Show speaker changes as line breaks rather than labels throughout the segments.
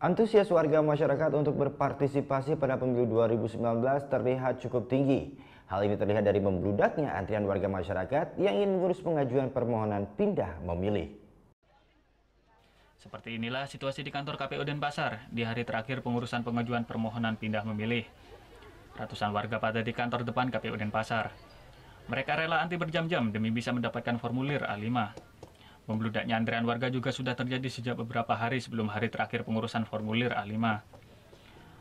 Antusias warga masyarakat untuk berpartisipasi pada pemilu 2019 terlihat cukup tinggi. Hal ini terlihat dari membludaknya antrian warga masyarakat yang ingin mengurus pengajuan permohonan pindah memilih.
Seperti inilah situasi di kantor KPU Denpasar di hari terakhir pengurusan pengajuan permohonan pindah memilih. Ratusan warga pada di kantor depan KPU Denpasar. Mereka rela antri berjam-jam demi bisa mendapatkan formulir A5. Membludaknya antrean warga juga sudah terjadi sejak beberapa hari sebelum hari terakhir pengurusan formulir A5.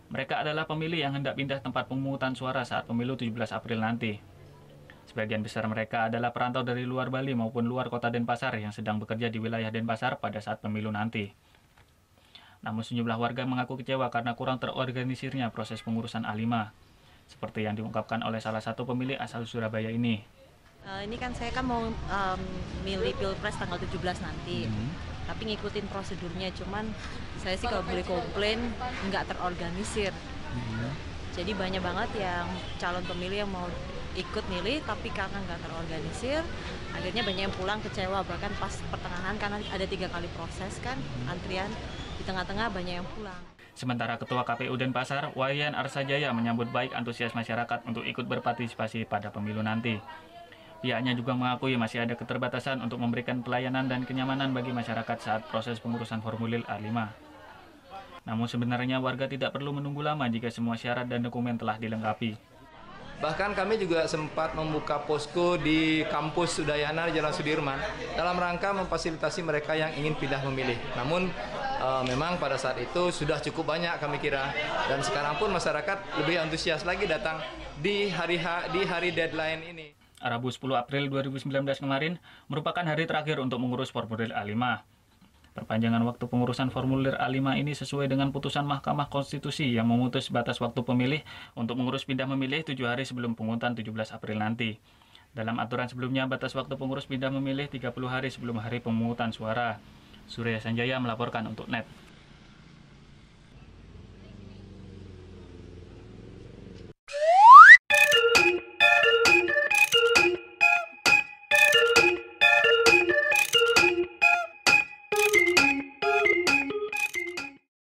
Mereka adalah pemilih yang hendak pindah tempat pemungutan suara saat pemilu 17 April nanti. Sebagian besar mereka adalah perantau dari luar Bali maupun luar kota Denpasar yang sedang bekerja di wilayah Denpasar pada saat pemilu nanti. Namun sejumlah warga mengaku kecewa karena kurang terorganisirnya proses pengurusan A5, seperti yang diungkapkan oleh salah satu pemilih asal Surabaya ini.
Ini kan saya kan mau milih Pilpres tanggal 17 nanti, tapi ngikutin prosedurnya, cuman saya sih kalau boleh komplain nggak terorganisir. Jadi banyak banget yang calon pemilih yang mau ikut milih, tapi karena nggak terorganisir, akhirnya banyak yang pulang kecewa, bahkan pas pertengahan karena ada 3 kali proses kan, antrian, di tengah-tengah banyak yang pulang.
Sementara Ketua KPU Denpasar, Wayan Arsajaya menyambut baik antusias masyarakat untuk ikut berpartisipasi pada pemilu nanti. Pihaknya juga mengakui masih ada keterbatasan untuk memberikan pelayanan dan kenyamanan bagi masyarakat saat proses pengurusan formulir A5. Namun sebenarnya warga tidak perlu menunggu lama jika semua syarat dan dokumen telah dilengkapi.
Bahkan kami juga sempat membuka posko di kampus Udayana Jalan Sudirman dalam rangka memfasilitasi mereka yang ingin pindah memilih. Namun memang pada saat itu sudah cukup banyak kami kira, dan sekarang pun masyarakat lebih antusias lagi datang di hari deadline ini.
Rabu 10 April 2019 kemarin merupakan hari terakhir untuk mengurus formulir A5. Perpanjangan waktu pengurusan formulir A5 ini sesuai dengan putusan Mahkamah Konstitusi yang memutus batas waktu pemilih untuk mengurus pindah memilih 7 hari sebelum pengungutan 17 April nanti. Dalam aturan sebelumnya, batas waktu pengurus pindah memilih 30 hari sebelum hari pemungutan suara. Surya Sanjaya melaporkan untuk NET.